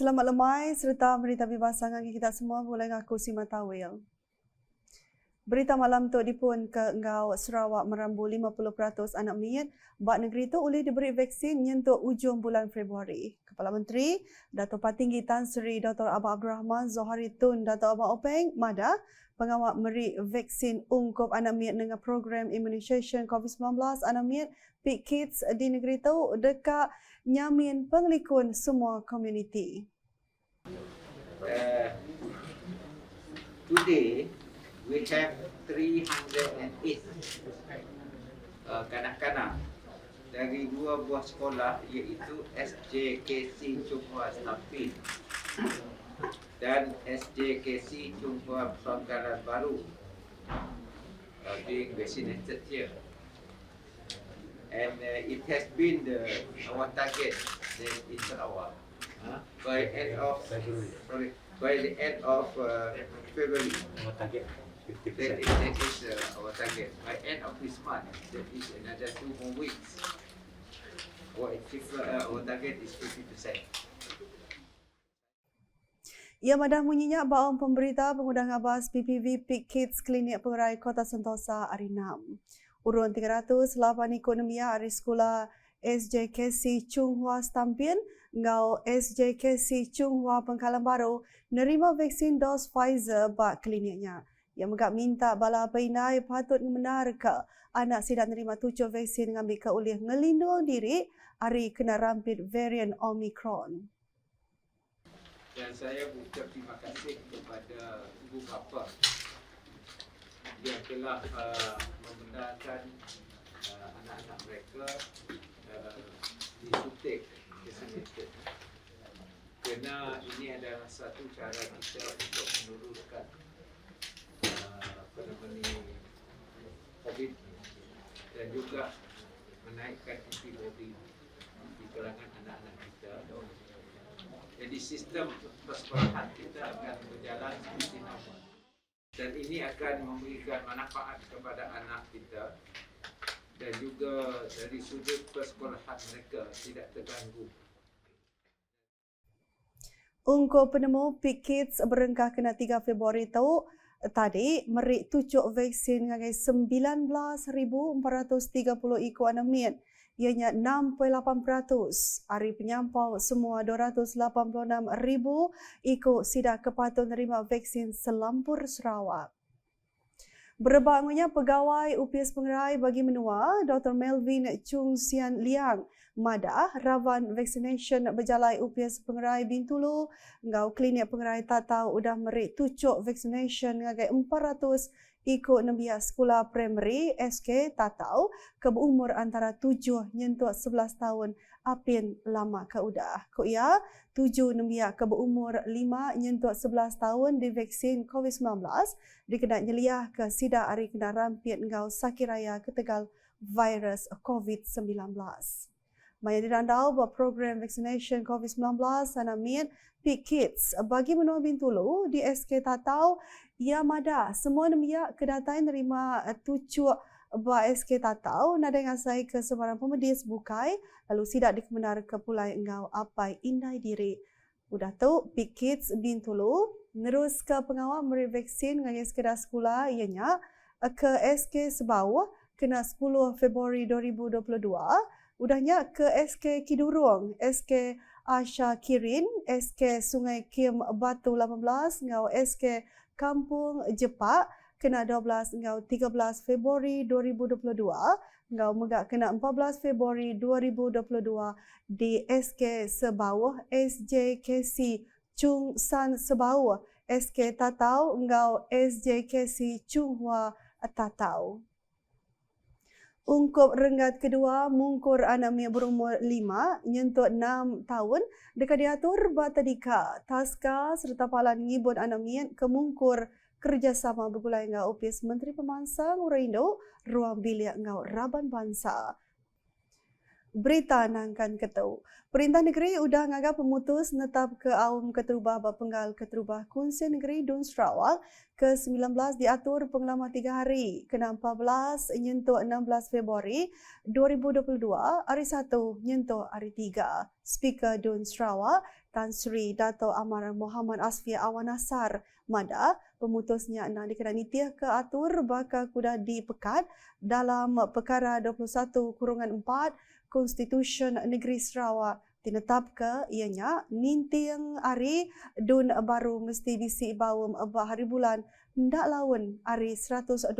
selamat lemai serta berita bebas sangat kita semua boleh ngaku si Matawil. Berita malam tu dipun ke Engau Sarawak merambu 50% anak miat bak negeri tu boleh diberi vaksin nyentuh ujung bulan Februari. Kepala Menteri Dato' Patinggi Tan Sri Dr. Abang Abdul Rahman Zohari Tun Dato' Abang Openg Mada pengawal meri vaksin ungkup anak miat dengan program immunisation COVID-19 anak miat Big Kids di negeri tu dekat nyamin penglikun semua komuniti. Today we have 308 kanak-kanak dari dua buah sekolah iaitu SJKC Chunghua Stampin dan SJKC Chunghua Pangkalan Baru being vaccinated here. And it has been our target in Sarawak by end of February. By the end of February. Our target 50%. That is our target. By end of this month, that is another 2 more weeks. Our target is 50%. Ia madah munyinya baum pemberita pengundang abas PPV Big Kids Klinik Pengerai Kota Sentosa hari 6. Urun 308 ekonomia hari sekolah SJKC Chunghua Stampin ngau SJKC Chunghua Pangkalan Baru nerima vaksin dos Pfizer bak kliniknya. Ia megak minta bala painai patut menarka anak sidak nerima 7 vaksin ngambil ke ulih ngelindung diri hari kena rampit varian Omicron. Dan saya mengucap terima kasih kepada ibu bapa yang telah membenarkan anak-anak mereka disuntik vaccinated. Kerana ini adalah satu cara kita untuk menurunkan COVID dan juga menaikkan antibodi di kalangan anak-anak kita. Jadi sistem persekolahan kita akan berjalan seperti normal. Dan ini akan memberikan manfaat kepada anak kita dan juga dari sudut persekolahan mereka tidak terganggu. Ungkup penemu Big Kids berengkah kena 3 Februari tu tadi merik tujuk vaksin ngagai 19,430 ikut anak miat. Ianya 68%. Hari penyampau semua 286,000 ikut sidak kepatuhan nerima vaksin selampur Sarawak. Berbangnya pegawai UPS Pengerai bagi menua Dr. Melvin Chung Sian Liang Madah rawan vaccination berjalai UPS Pengerai Bintulu ngau klinik Pengerai Tatau udah merik tujuk vaccination ngagai 400 ikut nembiak sekolah primary SK Tatau ke berumur antara 7 nyentuh 11 tahun apin lama ke udah. Ko ia 7 nembiak ke berumur 5 nyentuh 11 tahun divaksin COVID-19 dikena nyeliah ke sidak hari kena rampit ngau sakiraya ketegal virus COVID-19. Maya dirandau buat program vaccination COVID-19 sanamit Big Kids bagi menua Bintulu di SK Tatau ia mada semua nembiak kedatangan nerima tujuk ba SK Tatau nada ngasai ke sebarang pemedis bukai lalu sidak dikemenar ke pulai engau apai indai diri. Udah tu Big Kids Bintulu nerus ke pengawal meri vaksin ngai sekedar sekolah ianya ke SK Sebau kena 10 Februari 2022 udahnya ke SK Kidurung, SK Asha Kirin, SK Sungai Kim Batu 18 ngau SK Kampung Jepak kena 12 ngau 13 Februari 2022 ngau megak kena 14 Februari 2022 di SK Sebawah SJKC Chung San Sebawah SK Tatau ngau SJKC Chunghua Tatau. Ungkup renggat kedua mungkur anak miat berumur 5 nyentuh 6 tahun dekat diatur batadika taska serta palan ngibun anak miat kemungkur kerjasama bergulai ngau UPS Menteri Pemansang Uraindo ruang bilik ngau Raban Bangsa. Berita nangkan ketau. Perintah Negeri udah ngagap pemutus netap ke awam keterubah bapenggal keterubah Kunsi Negeri Dun Sarawak ke-19 diatur pengelama 3 hari kena 14 nyentuh 16 Februari 2022 hari 1 nyentuh hari 3. Speaker Dun Sarawak Tan Sri Dato' Amar Muhammad Asfia Awan Nasar Mada pemutusnya nak dikena nitiah ke atur bakal kuda dipekat dalam perkara 21/4 Konstitusi Negeri Sarawak tinetap ke ianya nintiang hari dun baru mesti bisi bawum hari bulan ndak lawan hari 120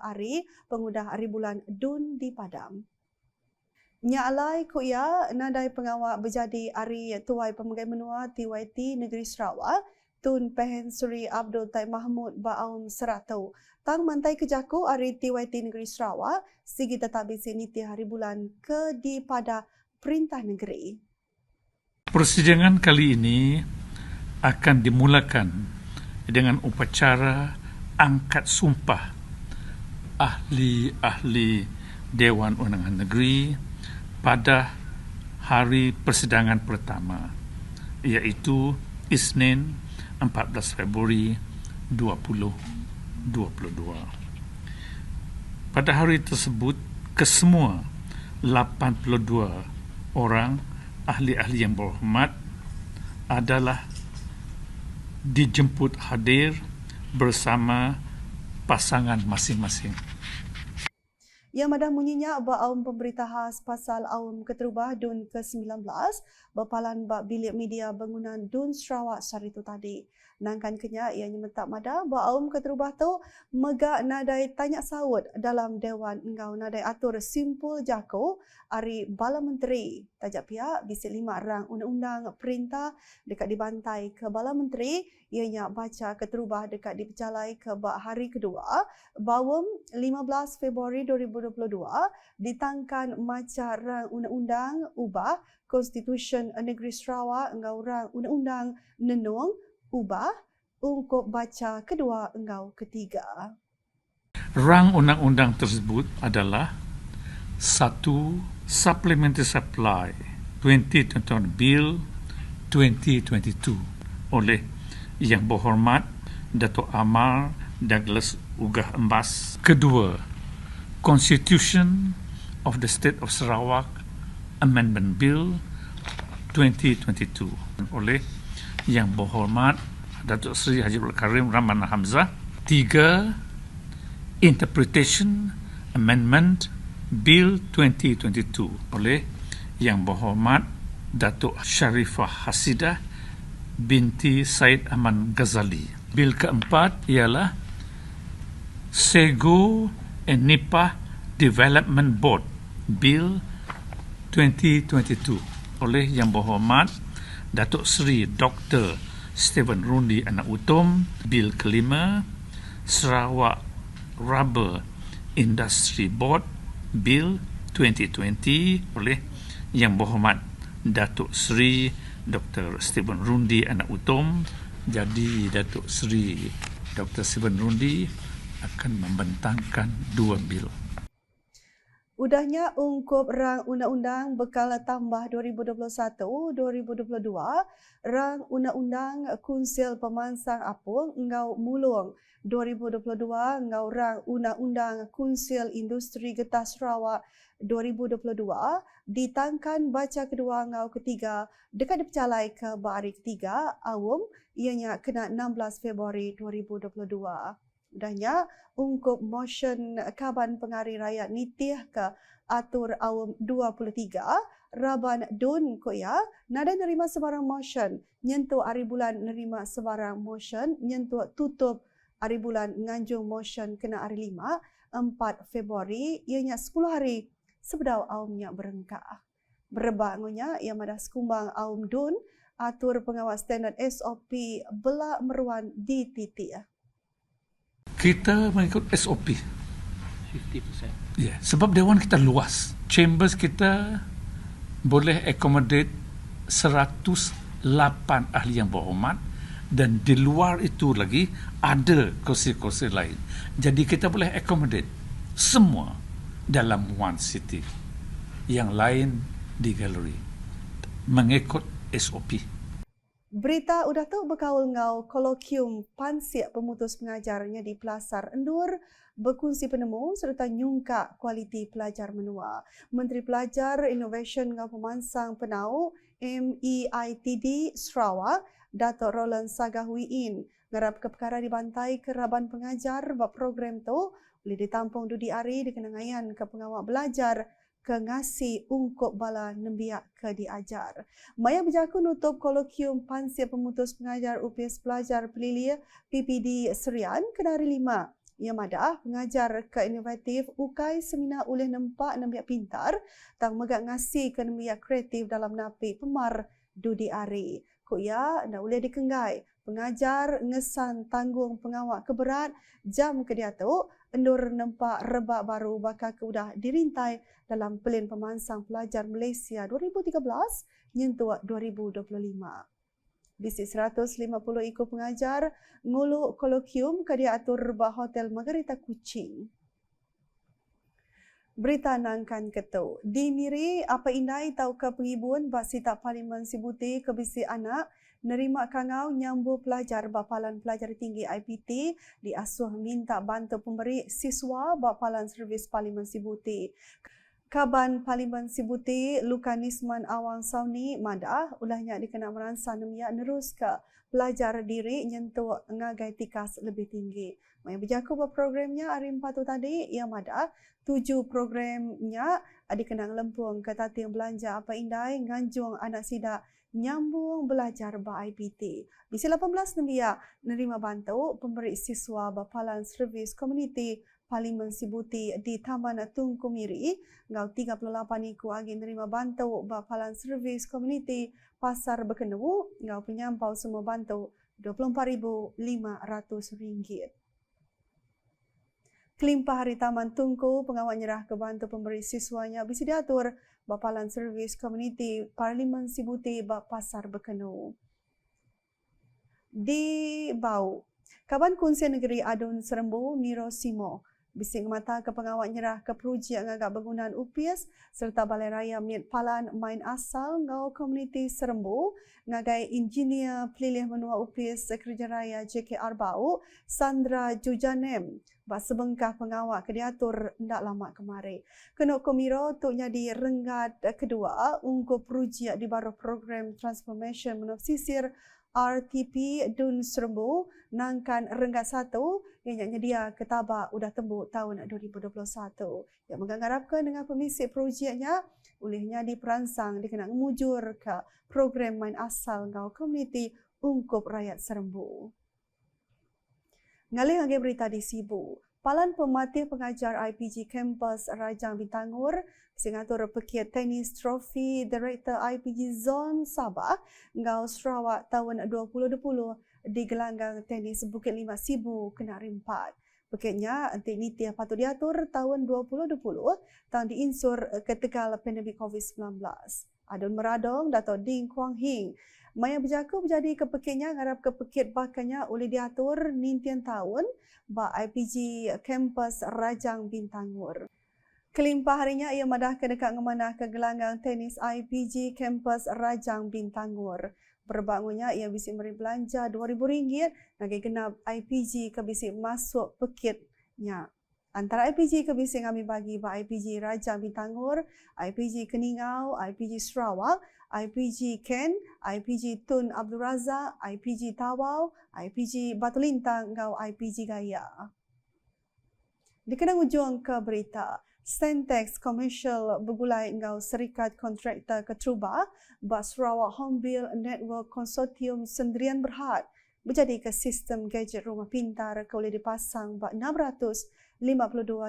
hari pengudah hari bulan dun di Padang. Nyalai kuya nadai pengawak berjadi hari tuai pemegai menua TYT Negeri Sarawak Tun Pehen Suri Abdul Taib Mahmud Ba'aum Seratau. Tang mantai kejaku hari TYT Negeri Sarawak, sigi tetap bisi niti hari bulan ke di pada Perintah Negeri. Persidangan kali ini akan dimulakan dengan upacara angkat sumpah ahli-ahli Dewan Undangan Negeri pada hari persidangan pertama, iaitu Isnin 14 Februari 2022. Pada hari tersebut, kesemua 82 orang ahli-ahli yang berhormat adalah dijemput hadir bersama pasangan masing-masing. Yang madah munyinya ba'aum pemberita khas pasal aum keterubah Dun ke-19 berpalan bak bilik media bangunan Dun Sarawak Saritu tadi. Nangkan kenya ianya mentak madah ba'aum keterubah tu megak nadai tanya sawut dalam Dewan engau nadai atur simpul jako hari Bala Menteri. Tajak pihak bisik 5 rang undang-undang perintah dekat dibantai ke Bala Menteri ianya baca keterubah dekat dipercalai ke bak hari kedua bawum 15 Februari 2022 ditangkan maca rang undang-undang ubah Konstitusi Negeri Sarawak engau rang undang-undang nenung ubah untuk baca kedua engau ketiga. Rang undang-undang tersebut adalah 1. Supplementary Supply 2021 Bill 2022 oleh Yang Berhormat Dato' Amar Douglas Ugah Embas. 2. Constitution of the State of Sarawak Amendment Bill 2022 oleh Yang Berhormat Datuk Seri Haji Abdul Karim Rahman Hamzah. 3. Interpretation Amendment Bill 2022 oleh Yang Berhormat Datuk Sharifah Hasidah binti Said Aman Ghazali. Bil keempat ialah Sego and Nipah Development Board Bill 2022 oleh Yang Berhormat Datuk Seri Dr. Stephen Rundi Anak Utom. Bil kelima Sarawak Rubber Industry Board Bill 2020 oleh Yang Berhormat Datuk Seri Dr. Stephen Rundi Anak Utom. Jadi Datuk Seri Dr. Stephen Rundi akan membentangkan 2 bil. Udahnya ungkup rang undang-undang bekal tambah 2021-2022 rang undang-undang Kunsil Pemansang Apung engau mulung 2022 engau rang undang-undang Kunsil Industri Getah Sarawak 2022 ditangkan baca kedua engau ketiga dekat dipercalai ke hari ketiga awam ianya kena 16 Februari 2022. Udahnya ungkup motion Kaban Pengari Rakyat nitih ke atur awam 23 Raban Dun Koya nada nerima sebarang motion nyentuh hari bulan nerima sebarang motion nyentuh tutup hari bulan nganjung motion kena hari 5 4 Februari ianya 10 hari sebedau awamnya berengkah. Berebak ngonya ia madah sekumbang awam Dun atur pengawas standard SOP bela meruan di titik. Kita mengikut SOP 50%. Ya, sebab dewan kita luas. Chambers kita boleh accommodate 108 ahli yang berhormat dan di luar itu lagi ada kursi-kursi lain. Jadi kita boleh accommodate semua dalam one city. yang lain di galeri mengikut SOP. Berita udah tu berkaul ngau kolokium pansiak pemutus pengajarnya di Pelasar Endur berkongsi penemu serta nyungka kualiti pelajar menua. Menteri Pelajar, Innovation ngau Pemansang Penau MEITD Sarawak, Dato' Roland Sagahwiin ngarap ke perkara dibantai keraban pengajar bab program tu boleh ditampung dudi ari dikenangayan ke pengawal belajar ke ngasi ungkup bala nembiak ke diajar. Maya berjaku nutup kolokium pansia pemutus pengajar UPS Pelajar Pelilih PPD Serian Kenari 5. Ia madah pengajar ke inovatif ukai seminar oleh nempak nembiak pintar tang megak ngasi ke nembiak kreatif dalam napi pemar dudi ari. Kok ya nak boleh dikenggai pengajar ngesan tanggung pengawal keberat jam ke dia tu endur nempak rebak baru bakal keudah dirintai dalam Pelin Pemansang Pelajar Malaysia 2013 nyentuh 2025. Bisik 150 ikut pengajar nguluk kolokium ke dia atur rebak Hotel Margarita Kuching. Berita nangkan ketu. Di Miri, apa indai tau ke pengibuan Basita Parlimen Sibuti ke bisi anak nerima kangau nyambu pelajar Bapalan Pelajar Tinggi IPT diasuh minta bantu pemberi siswa Bapalan Servis Parlimen Sibuti. Kaban Parlimen Sibuti Lukanisman Awang Sauni madah ulahnya dikena meransa nemia nerus ke pelajar diri nyentuh ngagai tikas lebih tinggi. Yang berjaku programnya hari 4 tadi ia madah 7 programnya dikenang lempung ke tating belanja apa indai nganjung anak sida nyambung belajar ba IPT. Bisi 18 nemia nerima bantu pemberi siswa Bapalan Servis Komuniti Parlimen Sibuti di Taman Tunku Miri, ngau 38 iku agi nerima bantu Bapalan Servis Komuniti Pasar Bekenu, ngau penyampau semua bantu RM24,500. Kelimpah Hari Taman Tunku, pengawal nyerah ke bantu pemberi siswanya bisi diatur Bapalan Servis Komuniti Parlimen Sibuti Pasar Bekenu. Di Bau, Kaban Kunsian Negeri Adun Serembu, Miro Simo, bising mata ke pengawal nyerah ke projek ngagak bangunan UPS serta Balai Raya Miet Palan main asal ngau komuniti Serembu ngagai engineer pelilih menua UPS Kerja Raya JKR Bau Sandra Jujanem bak sebengkah pengawal ke diatur ndak lama kemari. Kena komiro tu jadi renggat kedua ungkup projek di baru program transformation menua pesisir RTP Dun Serembu nangkan renggat 1 yang nyedia ketabak udah tembuk tahun 2021. Yang mengharapkan dengan pemisik projeknya olehnya diperansang dikenang mujur ke program main asal ngau komuniti ungkup rakyat Serembu. Ngalih lagi berita di Sibu. Palan pematih pengajar IPG Kampus Rajang Bintangur, Singatur Pekit Tenis Trophy Director IPG Zone Sabah, ngau Sarawak tahun 2020 di gelanggang tenis Bukit Lima Sibu, Kenari 4. Pekitnya, antik nitih patut diatur tahun 2020 tahun diinsur ke Tegal pandemik COVID-19. Adun Meradong, Dato' Ding Kuang Hing, Maya berjaku menjadi kepekitnya ngarap kepekit bakannya oleh diatur nintian tahun ba IPG Kampus Rajang Bintangur. Kelimpah harinya ia madah ke dekat ngemanah ke gelanggang tenis IPG Kampus Rajang Bintangur. Berbangunnya ia bisik beri belanja RM2,000 nagi genap IPG ke bisik masuk pekitnya. Antara IPG ke bisik kami bagi ba IPG Rajang Bintangur, IPG Keningau, IPG Sarawak, IPG Ken, IPG Tun Abdul Razak, IPG Tawau, IPG Batu Lintang, ngau IPG Gaya. Dikenang ujung ke berita, Sentex Commercial bergulai ngau Serikat Kontraktor Ketruba, Bas Sarawak Homebuild Network Konsortium Sendirian Berhad, berjadi ke sistem gadget rumah pintar ke boleh dipasang bak 652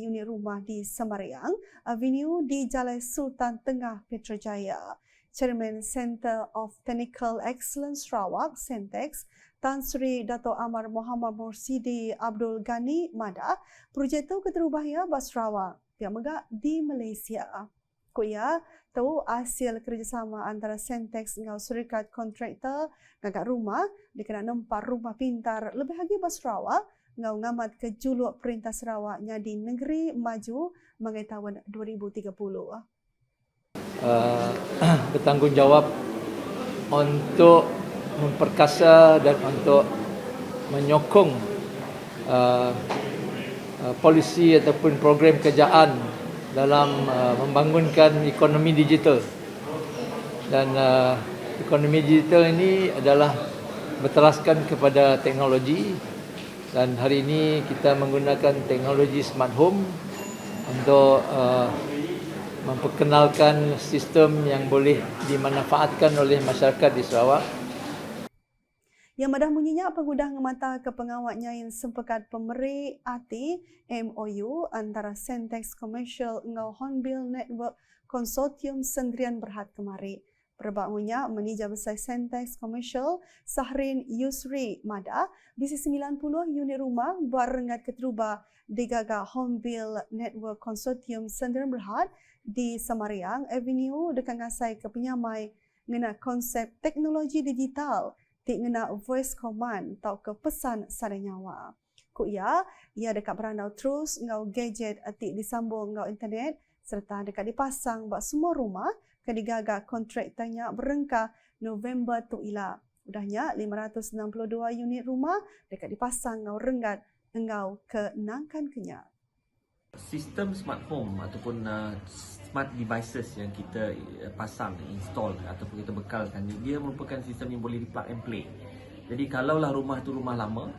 unit rumah di Semariang, Avenue di Jalan Sultan Tengah Petrojaya. Chairman Center of Technical Excellence Sarawak, Sentex, Tan Sri Dato' Amar Muhammad Mursidi Abdul Ghani Mada, projek itu keterubah ya bas Sarawak, pihak megak di Malaysia. Kuya tahu hasil kerjasama antara Sentex dengan Serikat Kontraktor ngagak rumah dikena nampak rumah pintar lebih lagi bas Sarawak ngau ngamat ke juluk Perintah Sarawaknya di negeri maju mengenai tahun 2030. bertanggungjawab untuk memperkasa dan untuk menyokong polisi ataupun program kerajaan dalam membangunkan ekonomi digital. Dan ekonomi digital ini adalah berteraskan kepada teknologi, dan hari ini kita menggunakan teknologi smart home untuk memperkenalkan sistem yang boleh dimanfaatkan oleh masyarakat di Sarawak. Yang madah munyinya pengudah ngemata ke pengawatnya yang sempakat pemeri ATI MOU antara Sentex Commercial ngau Hornbill Network Konsortium Sendirian Berhad kemari. Perbakmunya Menija Besar Sentex Commercial Sahrin Yusri Mada bisi 90 unit rumah barengat keteruba di Gaga Hornbill Network Konsortium Sendirian Berhad di Samariang Avenue dekat ngasai ke penyamai ngena konsep teknologi digital tik ngena voice command atau ke pesan sada nyawa. Ku ia dekat berandau terus ngau gadget atik disambung ngau internet serta dekat dipasang buat semua rumah ke digaga kontraktornya berengkah November tu ila. Udahnya 562 unit rumah dekat dipasang ngau renggat engau ke nangkan kenya. Sistem smart home ataupun smart devices yang kita pasang, install ataupun kita bekalkan ni, dia merupakan sistem yang boleh di plug and play. Jadi kalaulah rumah tu rumah lama,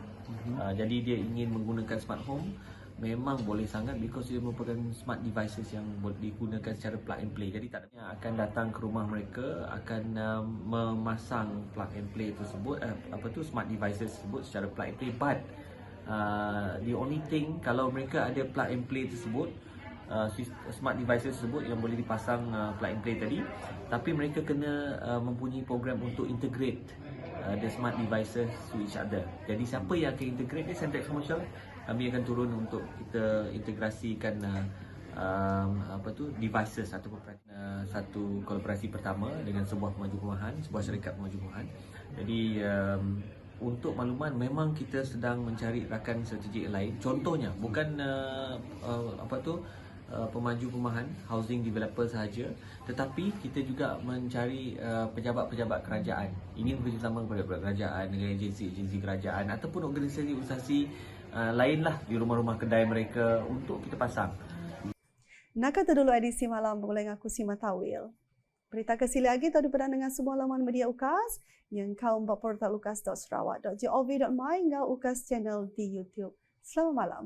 jadi dia ingin menggunakan smart home, memang boleh sangat because dia merupakan smart devices yang boleh digunakan secara plug and play. Jadi tak ada akan datang ke rumah mereka, akan memasang plug and play tersebut, smart devices tersebut secara plug and play. But the only thing, kalau mereka ada plug and play tersebut, smart devices tersebut yang boleh dipasang plug and play tadi, tapi mereka kena mempunyai program untuk integrate the smart devices to each other. Jadi siapa yang akan integrate ni, Sentex Commercial, kami akan turun untuk kita integrasikan devices ataupun satu kolaborasi pertama dengan sebuah pemaju perumahan, sebuah syarikat pemaju perumahan. Jadi untuk makluman, memang kita sedang mencari rakan strategik lain. Contohnya bukan pemaju perumahan, housing developer sahaja, tetapi kita juga mencari pejabat-pejabat kerajaan. Ingin bekerjasama kepada kerajaan dengan agensi-agensi kerajaan ataupun organisasi-organisasi lainlah di rumah-rumah kedai mereka untuk kita pasang. Nak kata dulu edisi malam boleh ngaku Sima Tawil. Berita kesili lagi tadi pernah dengan semua laman media UKAS yang kau buat portal ukas.sarawak.gov.my hingga UKAS channel di YouTube. Selamat malam.